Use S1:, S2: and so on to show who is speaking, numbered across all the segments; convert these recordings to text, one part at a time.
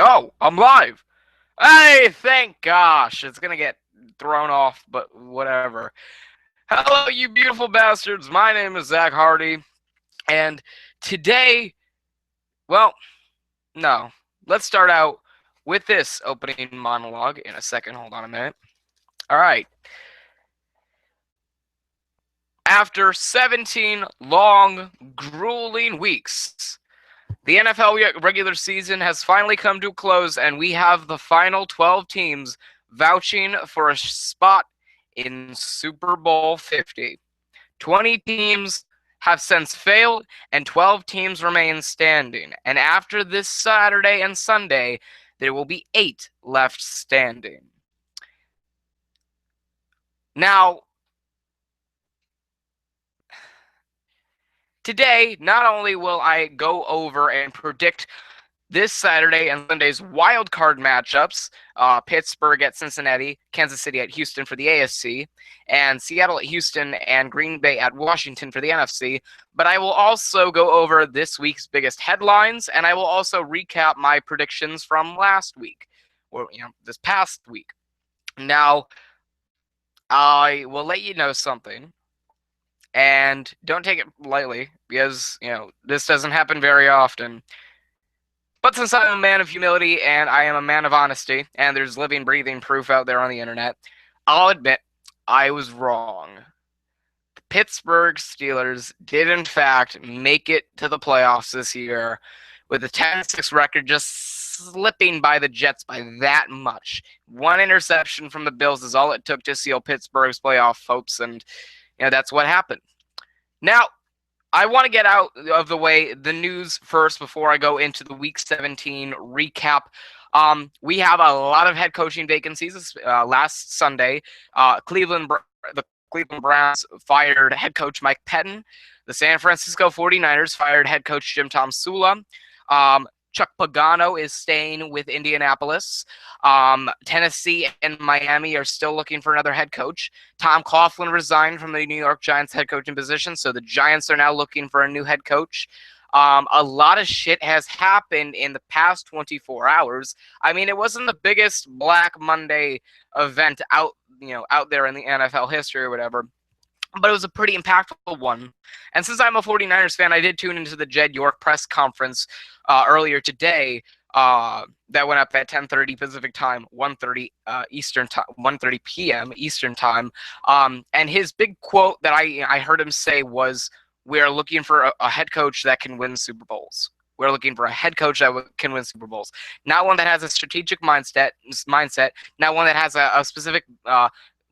S1: Oh, I'm live. Hey, thank gosh. It's gonna get thrown off, but whatever. Hello, you beautiful bastards. My name is Zach Hardy, and today, well, no. Let's start out with this opening monologue in a second. Hold on a minute. All right. After 17 long, grueling weeks, the NFL regular season has finally come to a close, and we have the final 12 teams vouching for a spot in Super Bowl 50. 20 teams have since failed, and 12 teams remain standing. And after this Saturday and Sunday, there will be 8 left standing. Now, today, not only will I go over and predict this Saturday and Sunday's wild card matchups, Pittsburgh at Cincinnati, Kansas City at Houston for the AFC, and Seattle at Houston and Green Bay at Washington for the NFC. But I will also go over this week's biggest headlines, and I will also recap my predictions from last week, or this past week. Now, I will let you know something, and don't take it lightly because this doesn't happen very often. But since I'm a man of humility and I am a man of honesty, and there's living, breathing proof out there on the internet, I'll admit I was wrong. The Pittsburgh Steelers did, in fact, make it to the playoffs this year with a 10-6 record, just slipping by the Jets by that much. One interception from the Bills is all it took to seal Pittsburgh's playoff hopes, and that's what happened. Now, I want to get out of the way the news first before I go into the Week 17 recap. We have a lot of head coaching vacancies. Last Sunday, the Cleveland Browns fired head coach Mike Pettin. The San Francisco 49ers fired head coach Jim Tomsula. Chuck Pagano is staying with Indianapolis. Tennessee and Miami are still looking for another head coach. Tom Coughlin resigned from the New York Giants head coaching position, so the Giants are now looking for a new head coach. A lot of shit has happened in the past 24 hours. I mean, it wasn't the biggest Black Monday event out there in the NFL history or whatever, but it was a pretty impactful one. And since I'm a 49ers fan, I did tune into the Jed York press conference earlier today that went up at 10:30 Pacific time, 1:30 Eastern time, 1:30 p.m. Eastern time. And his big quote that I heard him say was, "We're looking for a head coach that can win Super Bowls. We're looking for a head coach that can win Super Bowls. Not one that has a strategic mindset, not one that has a specific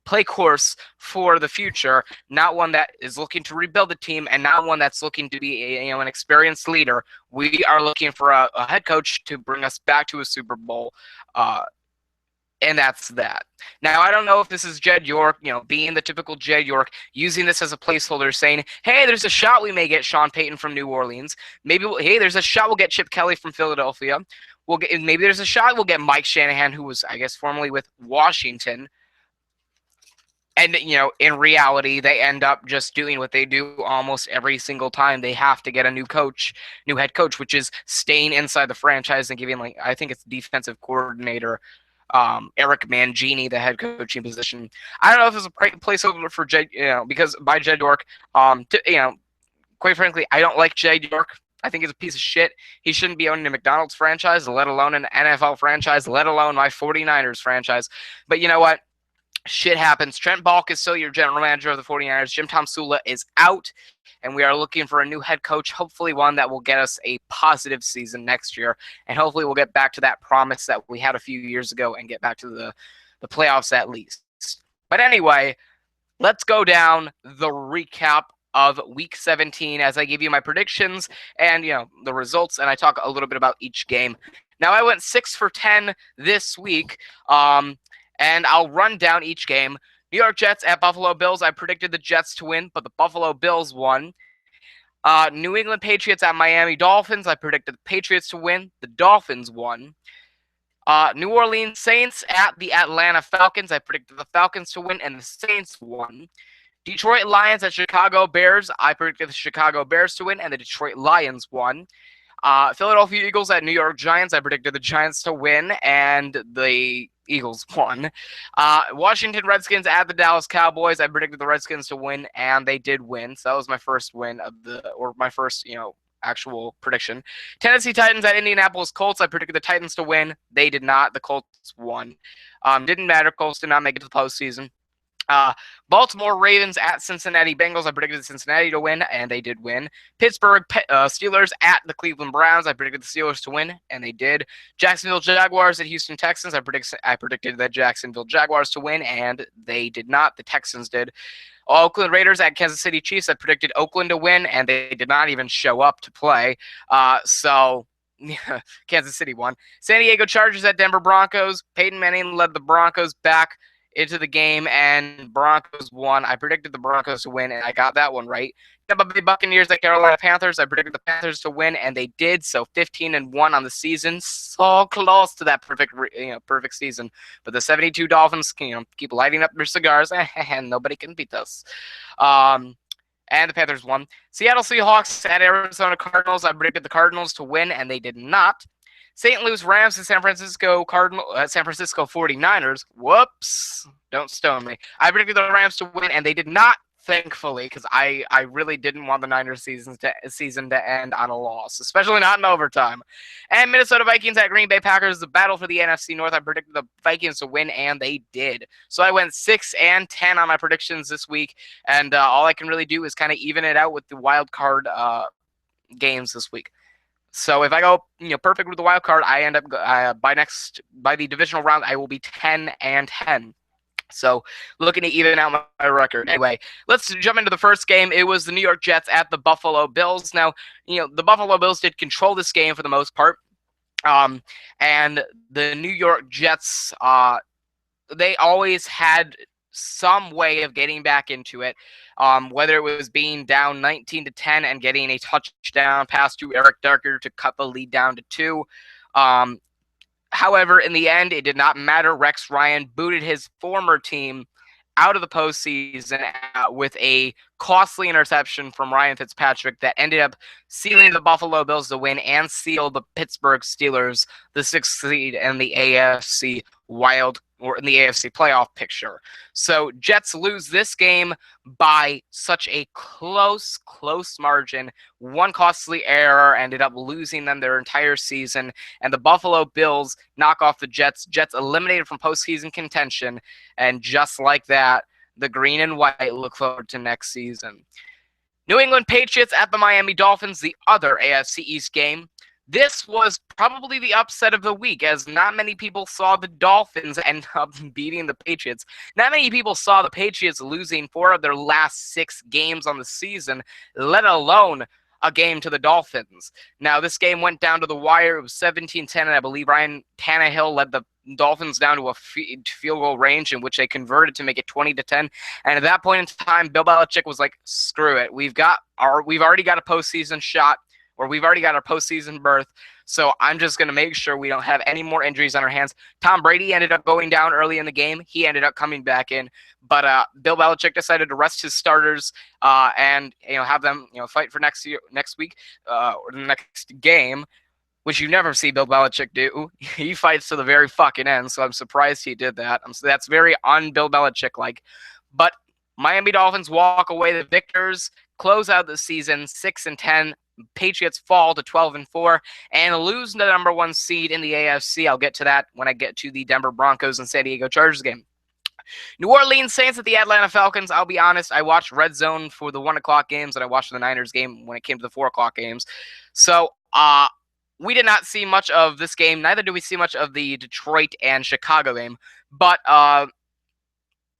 S1: play course for the future, not one that is looking to rebuild the team, and not one that's looking to be an experienced leader. We are looking for a head coach to bring us back to a Super Bowl, and that's that." Now, I don't know if this is Jed York, being the typical Jed York, using this as a placeholder, saying, hey, there's a shot we may get Sean Payton from New Orleans. Maybe, hey, there's a shot we'll get Chip Kelly from Philadelphia. Maybe there's a shot we'll get Mike Shanahan, who was, I guess, formerly with Washington. And, in reality, they end up just doing what they do almost every single time. They have to get a new head coach, which is staying inside the franchise and giving, I think it's defensive coordinator Eric Mangini the head coaching position. I don't know if it's a placeholder for Jed, because by Jed York, quite frankly, I don't like Jed York. I think he's a piece of shit. He shouldn't be owning a McDonald's franchise, let alone an NFL franchise, let alone my 49ers franchise. But you know what? Shit happens. Trent Baalke is still your general manager of the 49ers. Jim Tomsula is out, and we are looking for a new head coach, hopefully one that will get us a positive season next year, and hopefully we'll get back to that promise that we had a few years ago and get back to the playoffs at least. But anyway, let's go down the recap of Week 17 as I give you my predictions and, the results, and I talk a little bit about each game. Now, I went 6 for 10 this week, and I'll run down each game. New York Jets at Buffalo Bills. I predicted the Jets to win, but the Buffalo Bills won. New England Patriots at Miami Dolphins. I predicted the Patriots to win. The Dolphins won. New Orleans Saints at the Atlanta Falcons. I predicted the Falcons to win, and the Saints won. Detroit Lions at Chicago Bears. I predicted the Chicago Bears to win, and the Detroit Lions won. Philadelphia Eagles at New York Giants. I predicted the Giants to win, and the Eagles won. Washington Redskins at the Dallas Cowboys. I predicted the Redskins to win, and they did win. So that was my first win my first, actual prediction. Tennessee Titans at Indianapolis Colts. I predicted the Titans to win. They did not. The Colts won. Didn't matter. Colts did not make it to the postseason. Baltimore Ravens at Cincinnati Bengals. I predicted Cincinnati to win, and they did win. Pittsburgh Steelers at the Cleveland Browns. I predicted the Steelers to win, and they did. Jacksonville Jaguars at Houston Texans. I predicted the Jacksonville Jaguars to win, and they did not. The Texans did. Oakland Raiders at Kansas City Chiefs. I predicted Oakland to win, and they did not even show up to play. Kansas City won. San Diego Chargers at Denver Broncos. Peyton Manning led the Broncos back into the game, and Broncos won. I predicted the Broncos to win, and I got that one right. Tampa Bay Buccaneers at Carolina Panthers. I predicted the Panthers to win, and they did. So 15-1 on the season, so close to that perfect season. But the 72 Dolphins, keep lighting up their cigars, and nobody can beat us. And the Panthers won. Seattle Seahawks at Arizona Cardinals. I predicted the Cardinals to win, and they did not. St. Louis Rams and San Francisco 49ers. Whoops. Don't stone me. I predicted the Rams to win, and they did not, thankfully, because I really didn't want the Niners season to end on a loss, especially not in overtime. And Minnesota Vikings at Green Bay Packers, the battle for the NFC North. I predicted the Vikings to win, and they did. So I went 6-10 on my predictions this week, and all I can really do is kind of even it out with the wild card games this week. So if I go, perfect with the wild card, I end up by the divisional round, I will be 10-10. So looking to even out my record. Anyway, let's jump into the first game. It was the New York Jets at the Buffalo Bills. Now, the Buffalo Bills did control this game for the most part. And the New York Jets, they always had some way of getting back into it, whether it was being down 19-10 and getting a touchdown pass to Eric Decker to cut the lead down to 2. However, in the end, it did not matter. Rex Ryan booted his former team out of the postseason with a costly interception from Ryan Fitzpatrick that ended up sealing the Buffalo Bills to win and seal the Pittsburgh Steelers the 6th seed in the AFC playoff picture. So Jets lose this game by such a close margin. One costly error ended up losing them their entire season, and the Buffalo Bills knock off the Jets. Jets eliminated from postseason contention, and just like that, the green and white look forward to next season. New England Patriots at the Miami Dolphins, the other AFC East game. This was probably the upset of the week, as not many people saw the Dolphins end up beating the Patriots. Not many people saw the Patriots losing 4 of their last 6 games on the season, let alone a game to the Dolphins. Now, this game went down to the wire. It was 17-10, and I believe Ryan Tannehill led the Dolphins down to a field goal range in which they converted to make it 20-10. And at that point in time, Bill Belichick was like, screw it. We've already got a postseason shot, or we've already got our postseason berth, so I'm just going to make sure we don't have any more injuries on our hands. Tom Brady ended up going down early in the game. He ended up coming back in, but Bill Belichick decided to rest his starters and have them fight for next week or the next game, which you never see Bill Belichick do. He fights to the very fucking end, so I'm surprised he did that. That's very un-Bill Belichick-like. But Miami Dolphins walk away the victors, close out the season 6-10. Patriots fall to 12-4 and lose the number 1 seed in the AFC. I'll get to that when I get to the Denver Broncos and San Diego Chargers game. New Orleans Saints at the Atlanta Falcons. I'll be honest, I watched Red Zone for the 1 o'clock games, and I watched the Niners game when it came to the 4 o'clock games. So, we did not see much of this game. Neither did we see much of the Detroit and Chicago game. But I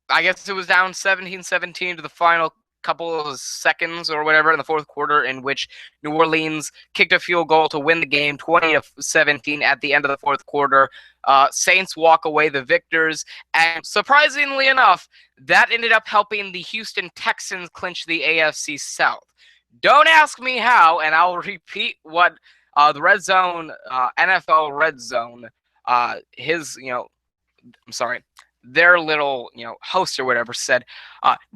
S1: guess it was down 17-17 to the final couple of seconds or whatever in the 4th quarter, in which New Orleans kicked a field goal to win the game 20-17 at the end of the 4th quarter. Saints walk away the victors, and surprisingly enough, that ended up helping the Houston Texans clinch the AFC South. Don't ask me how, and I'll repeat what the Red Zone, NFL Red Zone, their little, host or whatever said,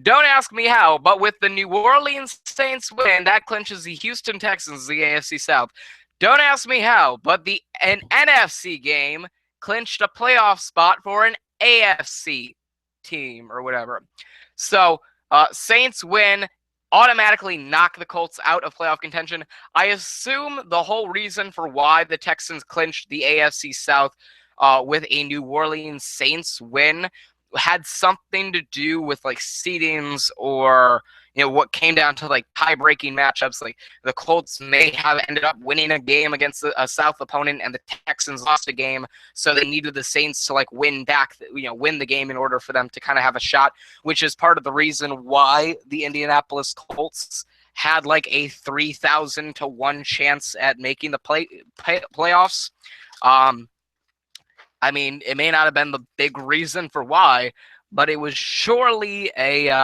S1: don't ask me how, but with the New Orleans Saints win, that clinches the Houston Texans, the AFC South. Don't ask me how, but an NFC game clinched a playoff spot for an AFC team or whatever. So, Saints win, automatically knock the Colts out of playoff contention. I assume the whole reason for why the Texans clinched the AFC South with a New Orleans Saints win had something to do with like seedings or what came down to like tie-breaking matchups. Like the Colts may have ended up winning a game against a South opponent, and the Texans lost a game, so they needed the Saints to like win the game in order for them to kind of have a shot, which is part of the reason why the Indianapolis Colts had like a 3,000 to 1 chance at making the playoffs. I mean, it may not have been the big reason for why, but it was surely a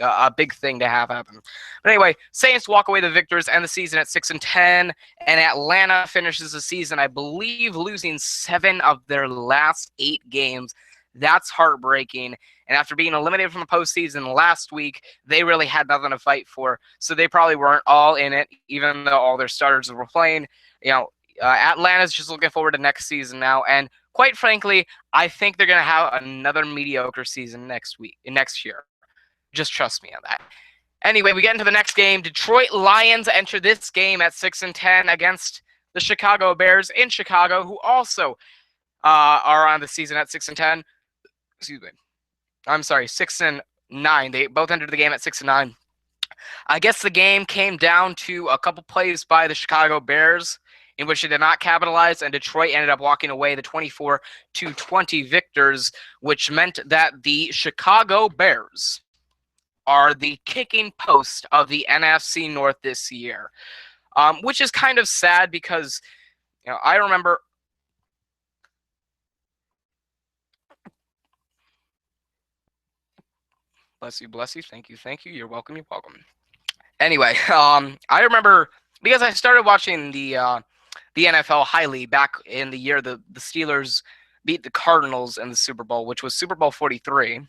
S1: a big thing to have happen. But anyway, Saints walk away the victors and the season at 6-10, and Atlanta finishes the season, I believe, losing 7 of their last 8 games. That's heartbreaking. And after being eliminated from the postseason last week, they really had nothing to fight for. So they probably weren't all in it, even though all their starters were playing. Atlanta's just looking forward to next season now. And quite frankly, I think they're going to have another mediocre season next year. Just trust me on that. Anyway, we get into the next game. Detroit Lions enter this game at 6-10 against the Chicago Bears in Chicago, who also are on the season at 6-10. Excuse me. I'm sorry, 6-9. They both entered the game at 6-9. I guess the game came down to a couple plays by the Chicago Bears in which they did not capitalize, and Detroit ended up walking away the 24-20 victors, which meant that the Chicago Bears are the kicking post of the NFC North this year, which is kind of sad because I remember. Bless you, bless you. Thank you, thank you. You're welcome, you're welcome. Anyway, I remember because I started watching the NFL highly back in the year the Steelers beat the Cardinals in the Super Bowl, which was Super Bowl 43.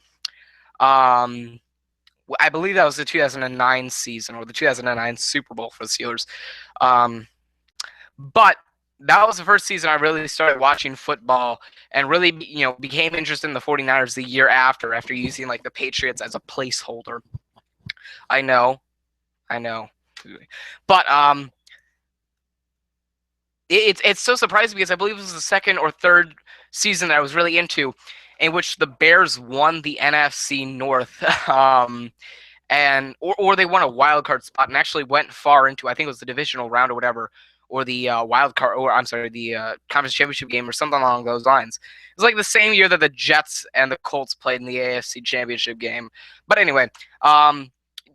S1: I believe that was the 2009 season or the 2009 Super Bowl for the Steelers. But that was the first season I really started watching football and really, became interested in the 49ers the year after using like the Patriots as a placeholder. I know. But it's so surprising because I believe it was the second or third season that I was really into in which the Bears won the NFC North. And they won a wild card spot and actually went far into, I think it was the divisional round or whatever, or the wild card, or I'm sorry, the conference championship game or something along those lines. It was like the same year that the Jets and the Colts played in the AFC championship game. But anyway,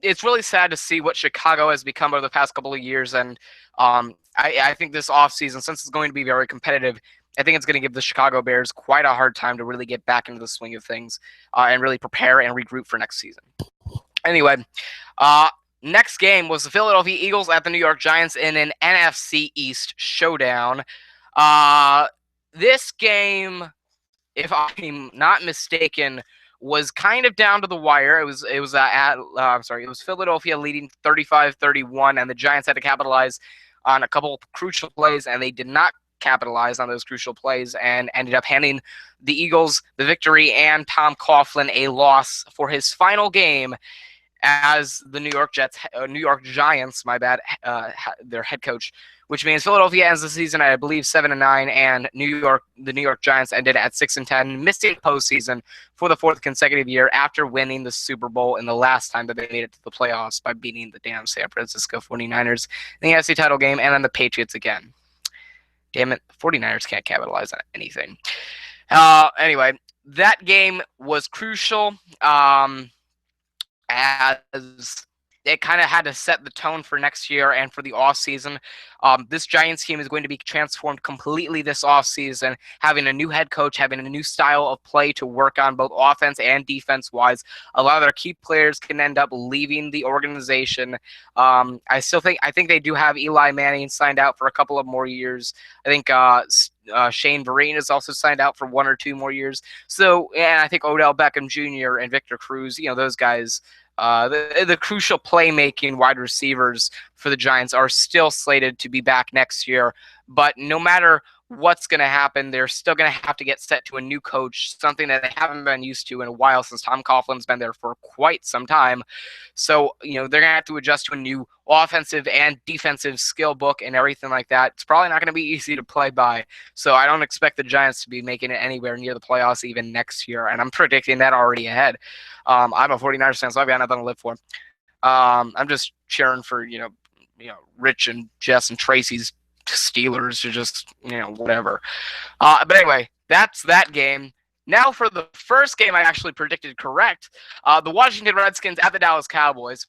S1: it's really sad to see what Chicago has become over the past couple of years, and I think this offseason, since it's going to be very competitive, I think it's going to give the Chicago Bears quite a hard time to really get back into the swing of things and really prepare and regroup for next season. Anyway, next game was the Philadelphia Eagles at the New York Giants in an NFC East showdown. This game, if I'm not mistaken, was kind of down to the wire. It was Philadelphia leading 35-31, and the Giants had to capitalize on a couple of crucial plays, and they did not capitalize on those crucial plays and ended up handing the Eagles the victory and Tom Coughlin a loss for his final game as the New York Giants, their head coach, which means Philadelphia ends the season at, I believe, 7-9, and the New York Giants ended at 6-10, missing the postseason for the 4th consecutive year after winning the Super Bowl in the last time that they made it to the playoffs by beating the damn San Francisco 49ers in the NFC title game, and then the Patriots again. Damn it, the 49ers can't capitalize on anything. Anyway, that game was crucial. As it kind of had to set the tone for next year and for the offseason. This Giants team is going to be transformed completely this offseason, having a new head coach, having a new style of play to work on both offense and defense-wise. A lot of their key players can end up leaving the organization. I think they do have Eli Manning signed out for a couple of more years. I think Shane Vereen is also signed out for 1 or 2 more years. So, and I think Odell Beckham Jr. and Victor Cruz, those guys the crucial playmaking wide receivers for the Giants are still slated to be back next year. But no matter what's going to happen, they're still going to have to get set to a new coach, something that they haven't been used to in a while since Tom Coughlin's been there for quite some time. So, they're going to have to adjust to a new offensive and defensive skill book and everything like that. It's probably not going to be easy to play by. So I don't expect the Giants to be making it anywhere near the playoffs even next year. And I'm predicting that already ahead. I'm a 49ers fan, so I've got nothing to live for. I'm just cheering for, Rich and Jess and Tracy's Steelers or just, whatever. But anyway, that's that game. Now for the first game I actually predicted correct, the Washington Redskins at the Dallas Cowboys.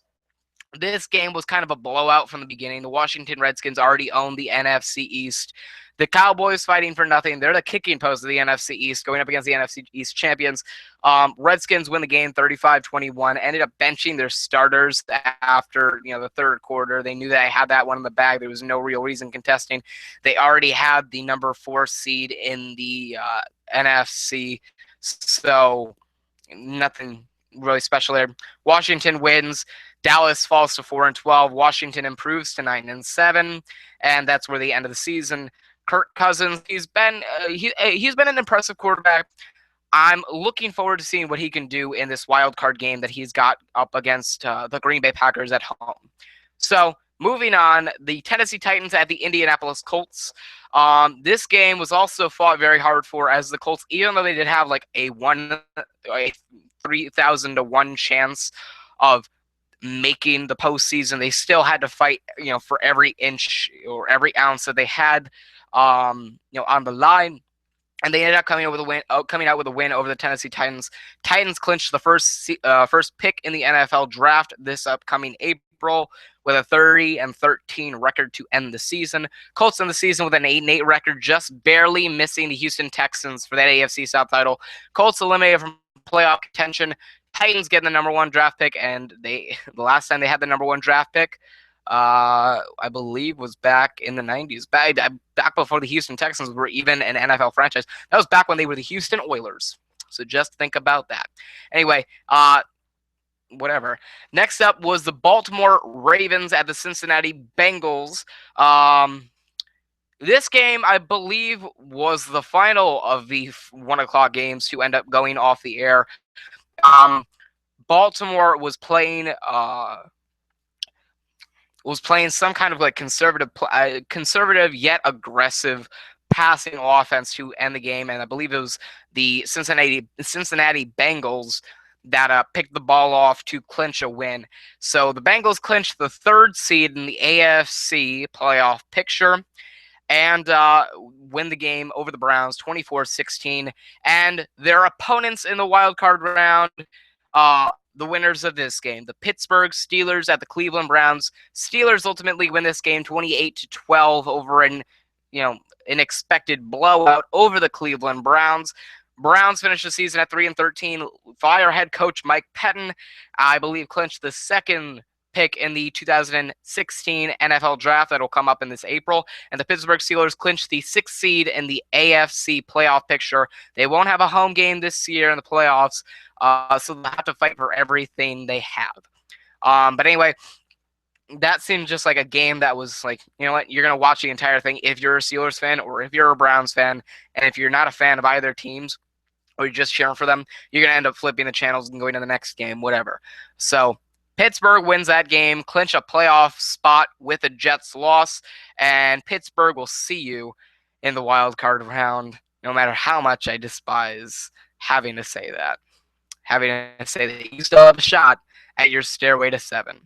S1: This game was kind of a blowout from the beginning. The Washington Redskins already own the NFC East. The Cowboys fighting for nothing. They're the kicking post of the NFC East, going up against the NFC East champions. Redskins win the game 35-21, ended up benching their starters after the third quarter. They knew that I had that one in the bag. There was no real reason contesting. They already had the number 4 seed in the NFC, so nothing really special there. Washington wins. Dallas falls to 4-12. Washington improves to 9-7, and that's where the end of the season. Kirk Cousins, he's been an impressive quarterback. I'm looking forward to seeing what he can do in this wild card game that he's got up against the Green Bay Packers at home. So moving on, the Tennessee Titans at the Indianapolis Colts. This game was also fought very hard for, as the Colts, even though they did have like a 3,000 to 1 chance of making the postseason, they still had to fight, for every inch or every ounce that they had, on the line, and they ended up coming out with a win over the Tennessee Titans. Titans clinched the first pick in the NFL draft this upcoming April with a 30-13 record to end the season. Colts end the season with an 8-8 record, just barely missing the Houston Texans for that AFC South title. Colts eliminated from playoff contention. Titans getting the number 1 draft pick, and the last time they had the number 1 draft pick, I believe, was back in the 90s, back before the Houston Texans were even an NFL franchise. That was back when they were the Houston Oilers. So just think about that. Anyway, whatever. Next up was the Baltimore Ravens at the Cincinnati Bengals. This game, I believe, was the final of the 1 o'clock games to end up going off the air. Baltimore was playing some kind of like conservative yet aggressive passing offense to end the game, and I believe it was the Cincinnati Bengals that picked the ball off to clinch a win. So the Bengals clinched the 3rd seed in the AFC playoff picture and win the game over the Browns 24-16. And their opponents in the wild card round, the winners of this game, the Pittsburgh Steelers at the Cleveland Browns. Steelers ultimately win this game 28-12 over an expected blowout over the Cleveland Browns. Browns finished the season at 3-13. Fire head coach Mike Pettin, I believe, clinched the 2nd pick in the 2016 NFL draft that will come up in this April. And the Pittsburgh Steelers clinched the 6th seed in the AFC playoff picture. They won't have a home game this year in the playoffs, so they'll have to fight for everything they have. But anyway, that seemed just like a game that was like, you know what, you're going to watch the entire thing if you're a Steelers fan or if you're a Browns fan. And if you're not a fan of either teams or you're just cheering for them, you're going to end up flipping the channels and going to the next game, whatever. So Pittsburgh wins that game, clinch a playoff spot with a Jets loss, and Pittsburgh will see you in the wild card round, no matter how much I despise having to say that. Having to say that you still have a shot at your stairway to 7.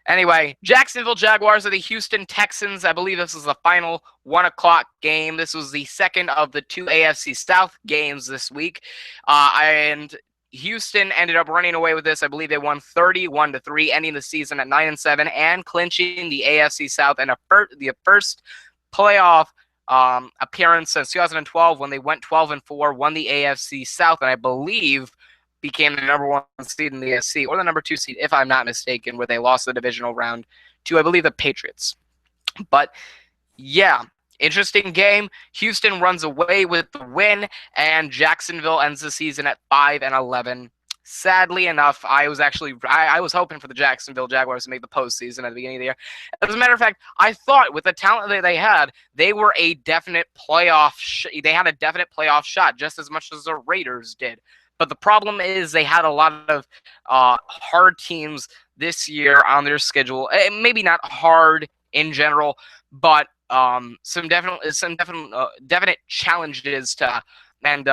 S1: Anyway, Jacksonville Jaguars are the Houston Texans. I believe this is the final 1 o'clock game. This was the second of the 2 AFC South games this week. And Houston ended up running away with this. I believe they won 31-3, ending the season at 9-7 and clinching the AFC South and the first playoff appearance since 2012 when they went 12-4, won the AFC South, and I believe became the number 1 seed in the AFC, or the number 2 seed, if I'm not mistaken, where they lost the divisional round to, I believe, the Patriots. But yeah, interesting game. Houston runs away with the win, and Jacksonville ends the season at 5-11. Sadly enough, I was hoping for the Jacksonville Jaguars to make the postseason at the beginning of the year. As a matter of fact, I thought with the talent that they had, they were a definite playoff. They had a definite playoff shot, just as much as the Raiders did. But the problem is they had a lot of hard teams this year on their schedule. Maybe not hard in general, but definite challenges to and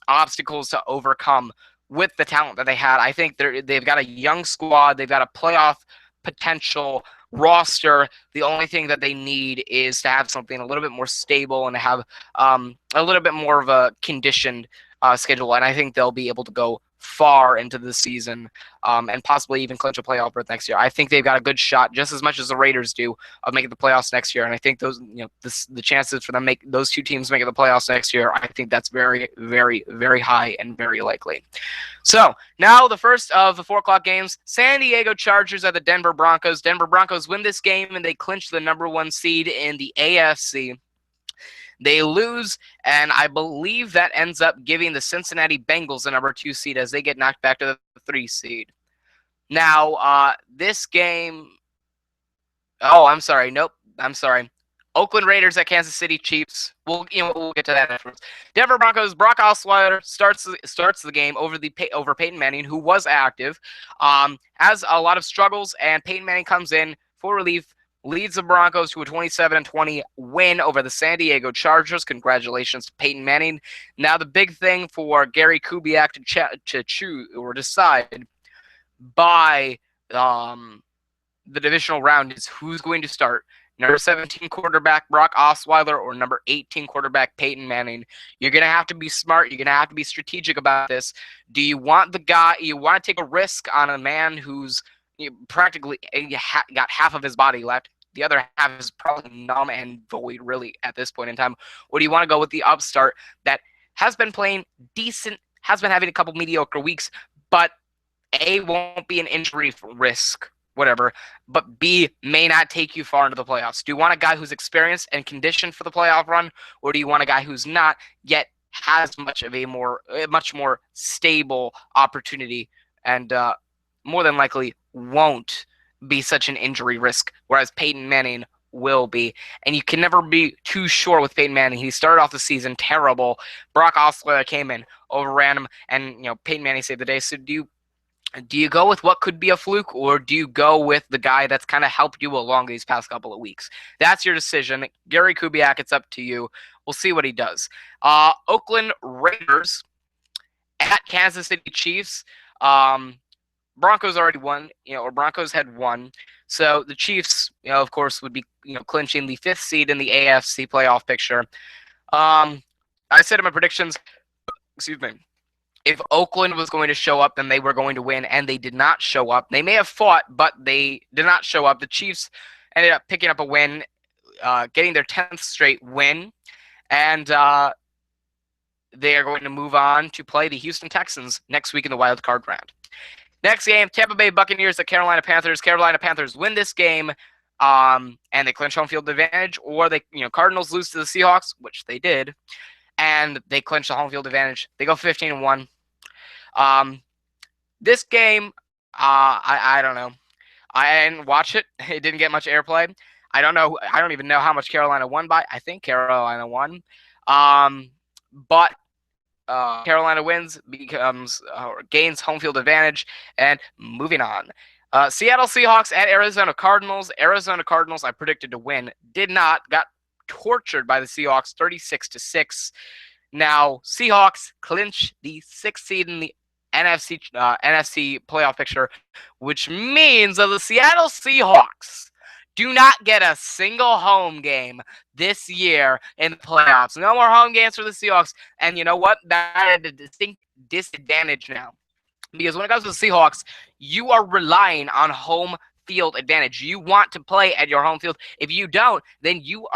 S1: obstacles to overcome with the talent that they had. I think they've got a young squad. They've got a playoff potential roster. The only thing that they need is to have something a little bit more stable and to have a little bit more of a conditioned schedule. And I think they'll be able to go far into the season and possibly even clinch a playoff berth next year. I think they've got a good shot, just as much as the Raiders do, of making the playoffs next year. And I think the chances for them those two teams making the playoffs next year, I think that's very, very, very high and very likely. So now the first of the 4:00 games, San Diego Chargers at the Denver Broncos. Denver Broncos win this game and they clinch the #1 seed in the AFC. They lose, and I believe that ends up giving the Cincinnati Bengals the #2 seed as they get knocked back to the 3 seed. Now, this game... Oh, I'm sorry. Nope. I'm sorry. Oakland Raiders at Kansas City Chiefs. We'll get to that afterwards. Denver Broncos. Brock Osweiler starts the game over Peyton Manning, who was active. Has a lot of struggles, and Peyton Manning comes in for relief, leads the Broncos to a 27-20 win over the San Diego Chargers. Congratulations to Peyton Manning. Now the big thing for Gary Kubiak to choose or decide by the divisional round is who's going to start. Number 17 quarterback Brock Osweiler or number 18 quarterback Peyton Manning. You're going to have to be smart. You're going to have to be strategic about this. Do you want to take a risk on a man who's practically got half of his body left? The other half is probably numb and void, really, at this point in time. Or do you want to go with the upstart that has been playing decent, has been having a couple mediocre weeks, but A, won't be an injury risk, whatever, but B, may not take you far into the playoffs? Do you want a guy who's experienced and conditioned for the playoff run, or do you want a guy who's not, yet has much more stable opportunity and more than likely won't be such an injury risk, whereas Peyton Manning will be? And you can never be too sure with Peyton Manning. He started off the season terrible. Brock Osweiler came in, overran him, and Peyton Manning saved the day. So do you go with what could be a fluke, or do you go with the guy that's kind of helped you along these past couple of weeks? That's your decision. Gary Kubiak, it's up to you. We'll see what he does. Oakland Raiders at Kansas City Chiefs. Broncos already won, or Broncos had won. So the Chiefs, of course, would be, clinching the 5th seed in the AFC playoff picture. I said in my predictions, excuse me, if Oakland was going to show up, then they were going to win, and they did not show up. They may have fought, but they did not show up. The Chiefs ended up picking up a win, getting their 10th straight win, and they are going to move on to play the Houston Texans next week in the wild card round. Next game, Tampa Bay Buccaneers at Carolina Panthers. Carolina Panthers win this game, and they clinch home field advantage, or Cardinals lose to the Seahawks, which they did, and they clinch the home field advantage. They go 15-1. This game, I don't know. I didn't watch it. It didn't get much airplay. I don't know. I don't even know how much Carolina won by. I think Carolina won. But Carolina wins, gains home field advantage, and moving on. Seattle Seahawks at Arizona Cardinals. Arizona Cardinals, I predicted to win, did not. Got tortured by the Seahawks, 36-6. Now Seahawks clinch the 6th seed in the NFC playoff picture, which means that the Seattle Seahawks do not get a single home game this year in the playoffs. No more home games for the Seahawks. And you know what? That is a distinct disadvantage now. Because when it comes to the Seahawks, you are relying on home field advantage. You want to play at your home field. If you don't, then you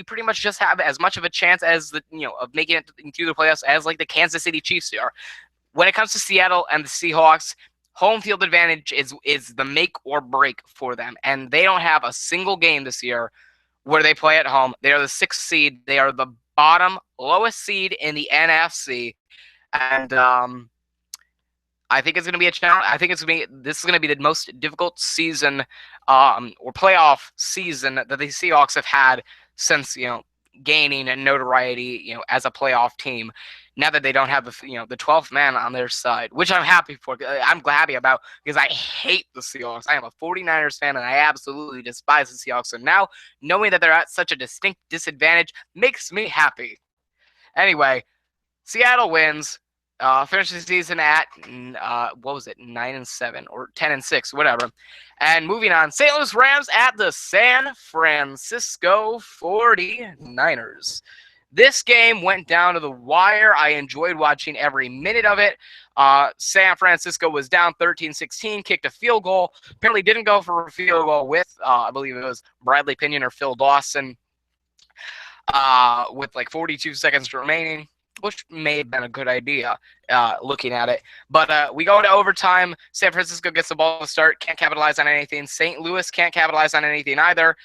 S1: pretty much just have as much of a chance as of making it through the playoffs as like the Kansas City Chiefs are. When it comes to Seattle and the Seahawks, home field advantage is the make or break for them, and they don't have a single game this year where they play at home. They are the 6th seed. They are the lowest seed in the NFC, and I think it's going to be a challenge. I think this is going to be the most difficult season, or playoff season that the Seahawks have had since gaining notoriety as a playoff team. Now that they don't have the 12th man on their side, which I'm happy for. I'm happy about because I hate the Seahawks. I am a 49ers fan and I absolutely despise the Seahawks. So now knowing that they're at such a distinct disadvantage makes me happy. Anyway, Seattle wins. Finished the season at what was it, 9-7 or 10-6, whatever. And moving on, St. Louis Rams at the San Francisco 49ers. This game went down to the wire. I enjoyed watching every minute of it. San Francisco was down 13-16, kicked a field goal. Apparently didn't go for a field goal with, I believe it was Bradley Pinion or Phil Dawson, with like 42 seconds remaining, which may have been a good idea looking at it. But we go into overtime. San Francisco gets the ball to start, can't capitalize on anything. St. Louis can't capitalize on anything either.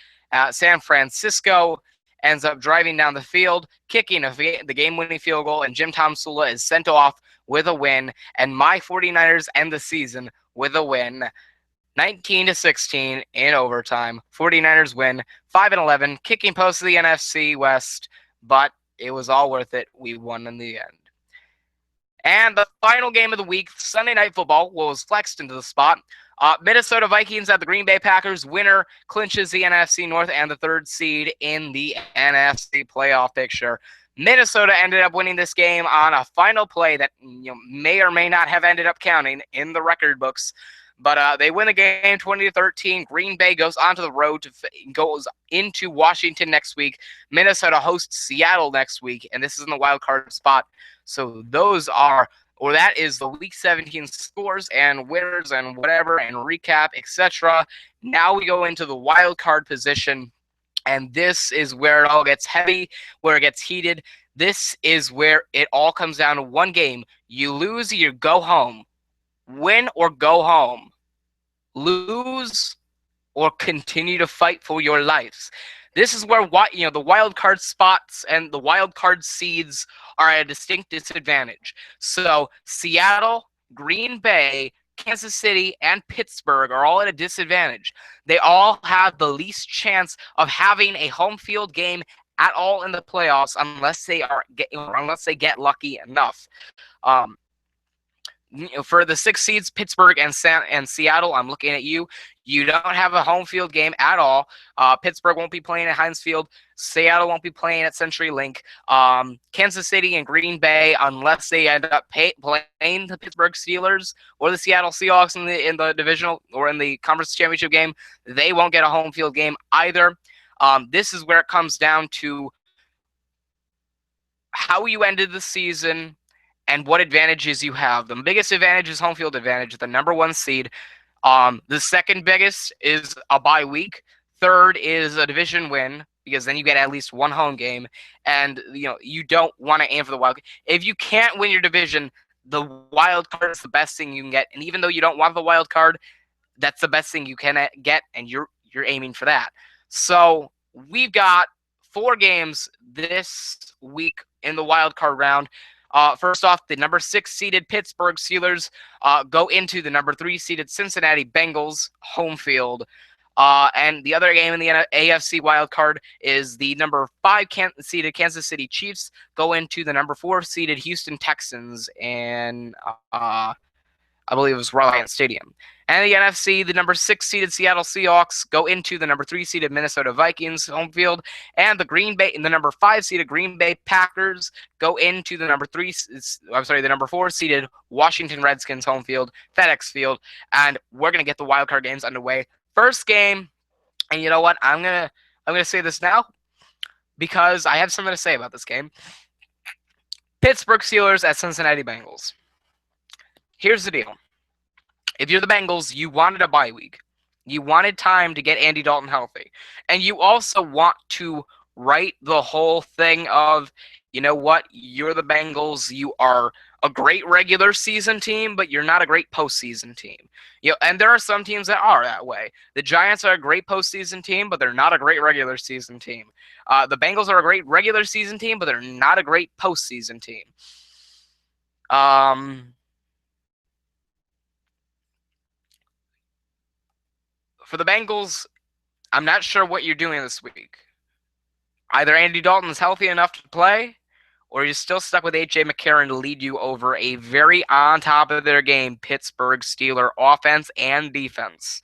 S1: San Francisco ends up driving down the field, kicking the game-winning field goal, and Jim Tomsula is sent off with a win. And my 49ers end the season with a win. 19-16 in overtime. 49ers win 5-11, kicking post of the NFC West, but it was all worth it. We won in the end. And the final game of the week, Sunday Night Football, was flexed into the spot. Minnesota Vikings at the Green Bay Packers. Winner clinches the NFC North and the third seed in the NFC playoff picture. Minnesota ended up winning this game on a final play that may or may not have ended up counting in the record books. But they win the game 20-13. Green Bay goes onto the road goes into Washington next week. Minnesota hosts Seattle next week, and this is in the wild card spot. So that is the Week 17 scores and winners and whatever and recap, etc. Now we go into the wild card position, and this is where it all gets heavy, where it gets heated. This is where it all comes down to one game. You lose, you go home. Win or go home. Lose or continue to fight for your lives. This is where the wild card spots and the wild card seeds are at a distinct disadvantage. So Seattle, Green Bay, Kansas City, and Pittsburgh are all at a disadvantage. They all have the least chance of having a home field game at all in the playoffs unless they get lucky enough. For the 6 seeds, Pittsburgh and Seattle, I'm looking at you. You don't have a home field game at all. Pittsburgh won't be playing at Heinz Field. Seattle won't be playing at CenturyLink. Kansas City and Green Bay, unless they end up playing the Pittsburgh Steelers or the Seattle Seahawks in the divisional or in the conference championship game, they won't get a home field game either. This is where it comes down to how you ended the season and what advantages you have. The biggest advantage is home field advantage, the number 1 seed. The second biggest is a bye week. Third is a division win, because then you get at least one home game. And you don't want to aim for the wild card. If you can't win your division, the wild card is the best thing you can get. And even though you don't want the wild card, that's the best thing you can get, and you're aiming for that. So we've got 4 games this week in the wild card round. First off, the number 6 seeded Pittsburgh Steelers go into the number 3 seeded Cincinnati Bengals home field. And the other game in the AFC wildcard is the number 5 seeded Kansas City Chiefs go into the number 4 seeded Houston Texans in, I believe it was Reliant Stadium. And the NFC, the number 6 seeded Seattle Seahawks go into the number 3 seeded Minnesota Vikings home field, and the number 5 seeded Green Bay Packers go into the number 4 seeded Washington Redskins home field, FedEx Field, and we're gonna get the wildcard games underway. First game, and you know what? I'm gonna say this now because I have something to say about this game. Pittsburgh Steelers at Cincinnati Bengals. Here's the deal. If you're the Bengals, you wanted a bye week. You wanted time to get Andy Dalton healthy. And you also want to right the whole thing of, you know what, you're the Bengals, you are a great regular season team, but you're not a great postseason team. And there are some teams that are that way. The Giants are a great postseason team, but they're not a great regular season team. The Bengals are a great regular season team, but they're not a great postseason team. For the Bengals, I'm not sure what you're doing this week. Either Andy Dalton's healthy enough to play, or you're still stuck with A.J. McCarron to lead you over a very on top of their game Pittsburgh Steeler offense and defense.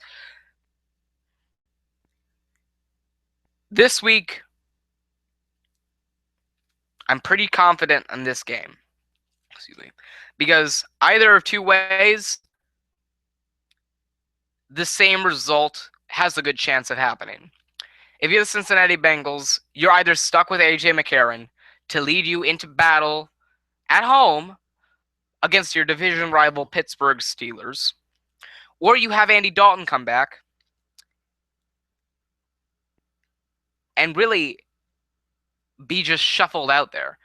S1: This week, I'm pretty confident in this game. Excuse me. Because either of two ways, the same result has a good chance of happening. If you're the Cincinnati Bengals, you're either stuck with A.J. McCarron to lead you into battle at home against your division rival Pittsburgh Steelers, or you have Andy Dalton come back and really be just shuffled out there.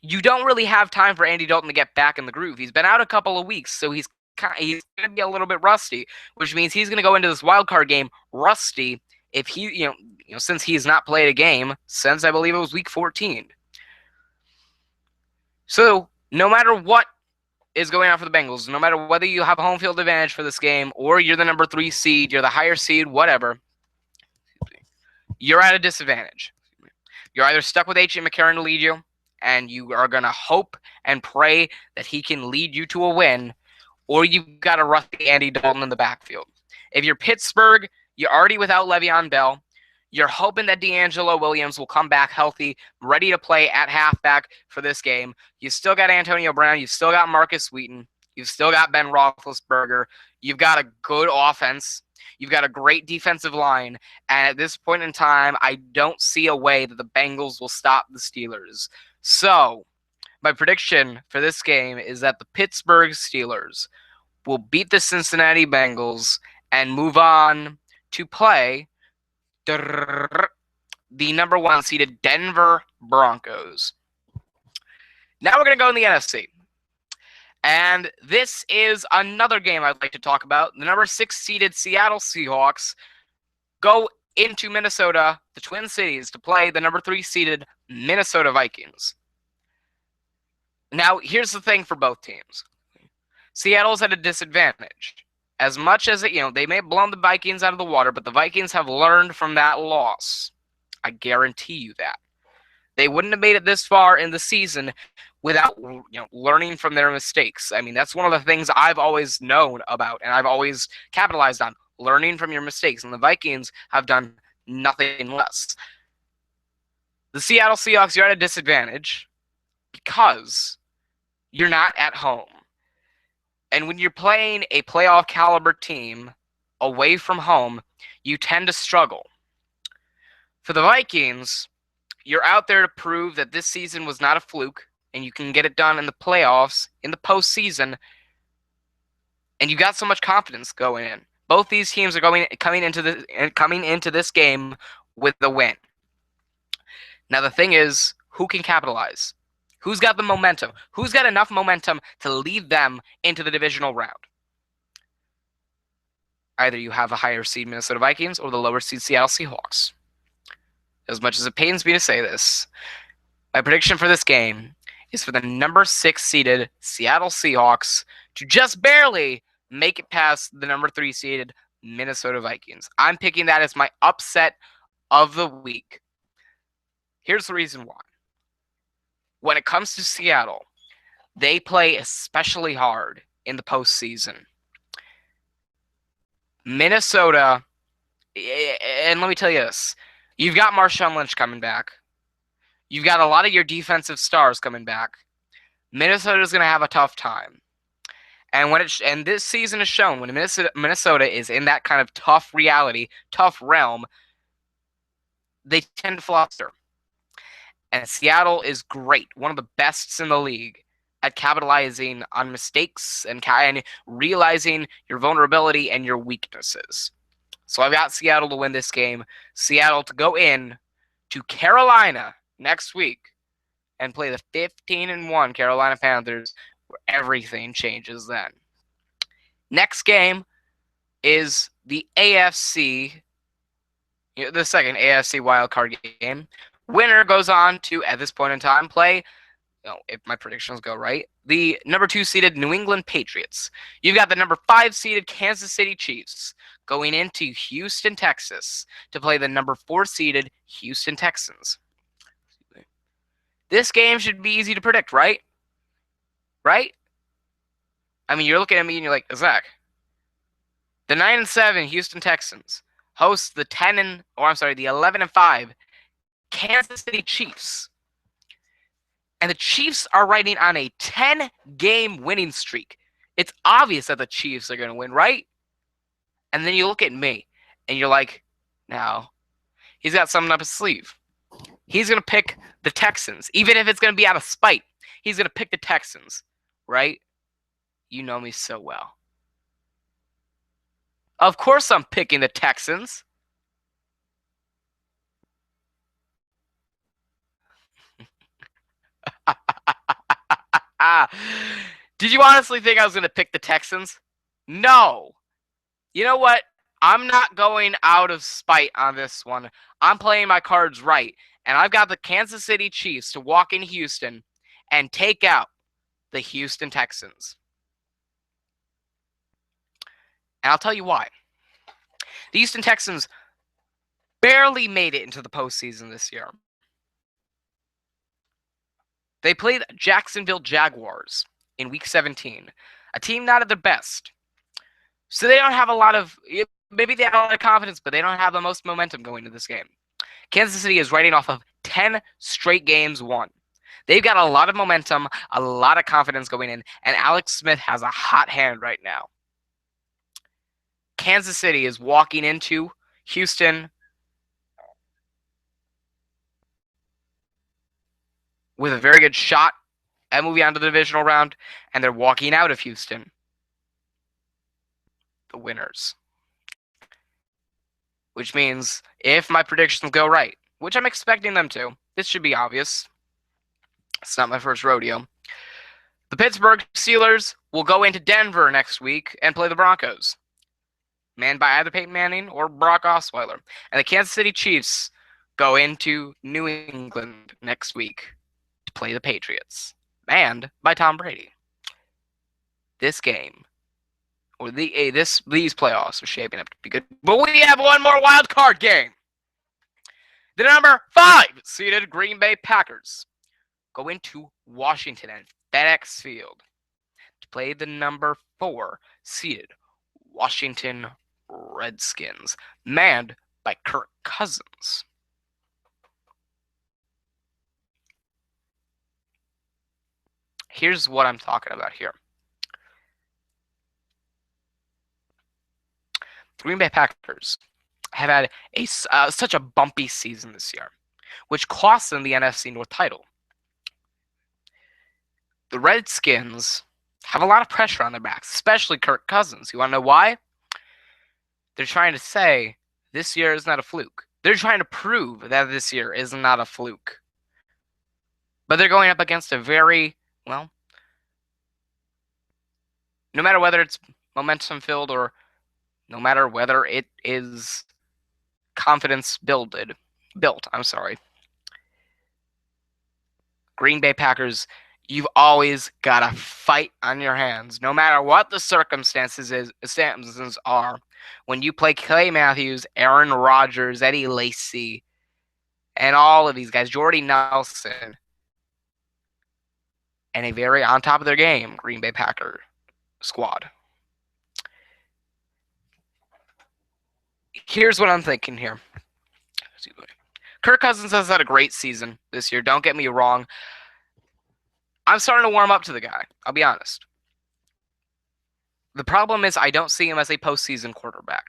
S1: You don't really have time for Andy Dalton to get back in the groove. He's been out a couple of weeks, so he's going to be a little bit rusty, which means he's going to go into this wild card game rusty. If he, since he's not played a game since I believe it was week 14. So no matter what is going on for the Bengals, no matter whether you have a home field advantage for this game or you're the number 3 seed, you're the higher seed, whatever, you're at a disadvantage. You're either stuck with H.J. McCarron to lead you, and you are going to hope and pray that he can lead you to a win, or you've got a rusty Andy Dalton in the backfield. If you're Pittsburgh, you're already without Le'Veon Bell. You're hoping that DeAngelo Williams will come back healthy, ready to play at halfback for this game. You still got Antonio Brown. You've still got Marcus Wheaton. You've still got Ben Roethlisberger. You've got a good offense. You've got a great defensive line. And at this point in time, I don't see a way that the Bengals will stop the Steelers. So, my prediction for this game is that the Pittsburgh Steelers will beat the Cincinnati Bengals and move on to play the number 1 seeded Denver Broncos. Now we're going to go in the NFC. And this is another game I'd like to talk about. The number 6 seeded Seattle Seahawks go into Minnesota, the Twin Cities, to play the number 3 seeded Minnesota Vikings. Now, here's the thing for both teams. Seattle's at a disadvantage. As much as they may have blown the Vikings out of the water, but the Vikings have learned from that loss. I guarantee you that. They wouldn't have made it this far in the season without learning from their mistakes. I mean, that's one of the things I've always known about, and I've always capitalized on, learning from your mistakes. And the Vikings have done nothing less. The Seattle Seahawks, you're at a disadvantage because you're not at home. And when you're playing a playoff caliber team away from home, you tend to struggle. For the Vikings, you're out there to prove that this season was not a fluke, and you can get it done in the playoffs, in the postseason, and you got so much confidence going in. Both these teams are coming into this game with the win. Now the thing is, who can capitalize? Who's got the momentum? Who's got enough momentum to lead them into the divisional round? Either you have a higher seed Minnesota Vikings or the lower seed Seattle Seahawks. As much as it pains me to say this, my prediction for this game is for the number 6 seeded Seattle Seahawks to just barely make it past the number 3 seeded Minnesota Vikings. I'm picking that as my upset of the week. Here's the reason why. When it comes to Seattle, they play especially hard in the postseason. Minnesota, and let me tell you this, you've got Marshawn Lynch coming back. You've got a lot of your defensive stars coming back. Minnesota's going to have a tough time. And this season has shown when Minnesota is in that kind of tough reality, tough realm, they tend to fluster. And Seattle is great, one of the bests in the league at capitalizing on mistakes and realizing your vulnerability and your weaknesses. So I've got Seattle to win this game. Seattle to go in to Carolina next week and play the 15-1 Carolina Panthers, where everything changes then. Next game is the AFC, the second AFC wildcard game. Winner goes on to, at this point in time, play if my predictions go right, the number 2 seeded New England Patriots. You've got the number 5 seeded Kansas City Chiefs going into Houston, Texas to play the number 4 seeded Houston Texans. This game should be easy to predict, right? Right? I mean, you're looking at me and you're like, Zach, the 9-7 Houston Texans host the 11-5 Kansas City Chiefs. And the Chiefs are riding on a 10-game winning streak. It's obvious that the Chiefs are going to win, right? And then you look at me, and you're like, now, he's got something up his sleeve. He's going to pick the Texans, even if it's going to be out of spite. He's going to pick the Texans, right? You know me so well. Of course I'm picking the Texans. Did you honestly think I was going to pick the Texans? No. You know what? I'm not going out of spite on this one. I'm playing my cards right. And I've got the Kansas City Chiefs to walk in Houston and take out the Houston Texans. And I'll tell you why. The Houston Texans barely made it into the postseason this year. They played Jacksonville Jaguars in Week 17, a team not at their best. So they don't have a lot of, maybe they have a lot of confidence, but they don't have the most momentum going into this game. Kansas City is riding off of 10 straight games won. They've got a lot of momentum, a lot of confidence going in, and Alex Smith has a hot hand right now. Kansas City is walking into Houston with a very good shot at moving on to the divisional round, and they're walking out of Houston the winners. Which means if my predictions go right, which I'm expecting them to, this should be obvious. It's not my first rodeo. The Pittsburgh Steelers will go into Denver next week and play the Broncos, manned by either Peyton Manning or Brock Osweiler. And the Kansas City Chiefs go into New England next week to play the Patriots, manned by Tom Brady. This game, or these playoffs are shaping up to be good. But we have one more wild card game. The number 5 seeded Green Bay Packers go into Washington and FedEx Field to play the number 4 seeded Washington Redskins, manned by Kirk Cousins. Here's what I'm talking about here. Green Bay Packers have had such a bumpy season this year, which cost them the NFC North title. The Redskins have a lot of pressure on their backs, especially Kirk Cousins. You want to know why? They're trying to say this year is not a fluke. They're trying to prove that this year is not a fluke. But they're going up against a very, well, no matter whether it's momentum-filled or no matter whether it is confidence built, Green Bay Packers, you've always got to fight on your hands, no matter what the circumstances are. When you play Clay Matthews, Aaron Rodgers, Eddie Lacy, and all of these guys, Jordy Nelson, and a very on top of their game Green Bay Packer squad. Here's what I'm thinking here. Kirk Cousins has had a great season this year. Don't get me wrong. I'm starting to warm up to the guy. I'll be honest. The problem is I don't see him as a postseason quarterback.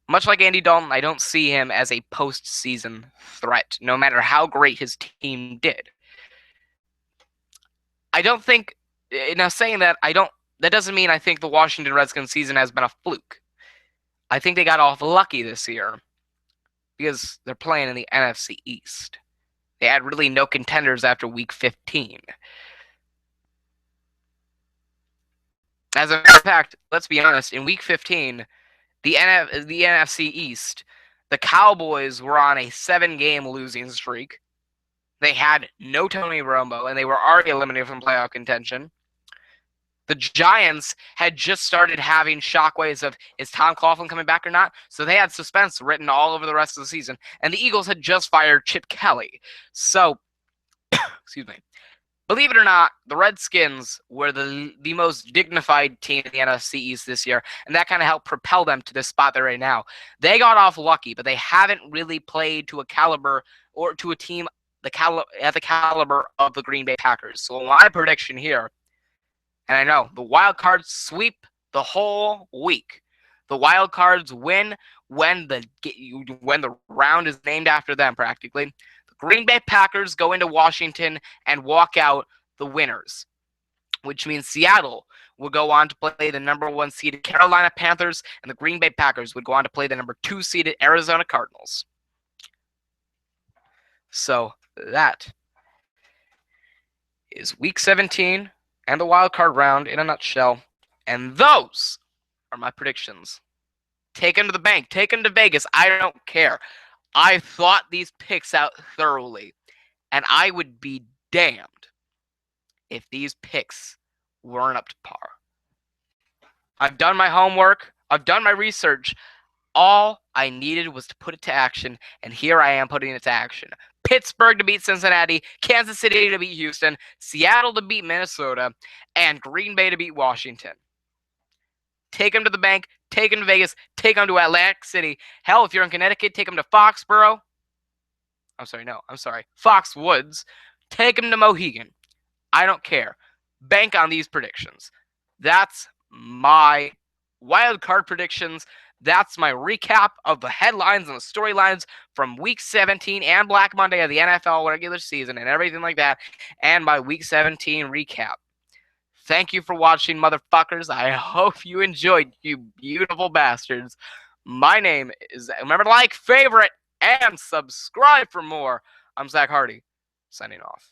S1: Much like Andy Dalton, I don't see him as a postseason threat, no matter how great his team did. I don't think, now saying that, that doesn't mean I think the Washington Redskins season has been a fluke. I think they got off lucky this year because they're playing in the NFC East. They had really no contenders after Week 15. As a matter of fact, let's be honest, in Week 15, the NFC East, the Cowboys were on a 7-game losing streak. They had no Tony Romo, and they were already eliminated from playoff contention. The Giants had just started having shockwaves of, is Tom Coughlin coming back or not? So they had suspense written all over the rest of the season. And the Eagles had just fired Chip Kelly. So, excuse me. Believe it or not, the Redskins were the most dignified team in the NFC East this year, and that kind of helped propel them to this spot they're in now. They got off lucky, but they haven't really played to a caliber or to a team at the caliber of the Green Bay Packers. So my prediction here, and I know the wild cards sweep the whole week. The wild cards win when the round is named after them, practically. The Green Bay Packers go into Washington and walk out the winners, which means Seattle will go on to play the number 1 seeded Carolina Panthers, and the Green Bay Packers would go on to play the number 2 seeded Arizona Cardinals. So that is Week 17 and the wild card round in a nutshell. And those are my predictions. Take them to the bank. Take them to Vegas. I don't care. I thought these picks out thoroughly. And I would be damned if these picks weren't up to par. I've done my homework. I've done my research. All I needed was to put it to action, and here I am putting it to action. Pittsburgh to beat Cincinnati, Kansas City to beat Houston, Seattle to beat Minnesota, and Green Bay to beat Washington. Take them to the bank, take them to Vegas, take them to Atlantic City. Hell, if you're in Connecticut, take them to Foxborough. Foxwoods. Take them to Mohegan. I don't care. Bank on these predictions. That's my wild card predictions. That's my recap of the headlines and the storylines from Week 17 and Black Monday of the NFL regular season and everything like that, and my Week 17 recap. Thank you for watching, motherfuckers. I hope you enjoyed, you beautiful bastards. My name is, remember to like, favorite, and subscribe for more. I'm Zach Hardy, signing off.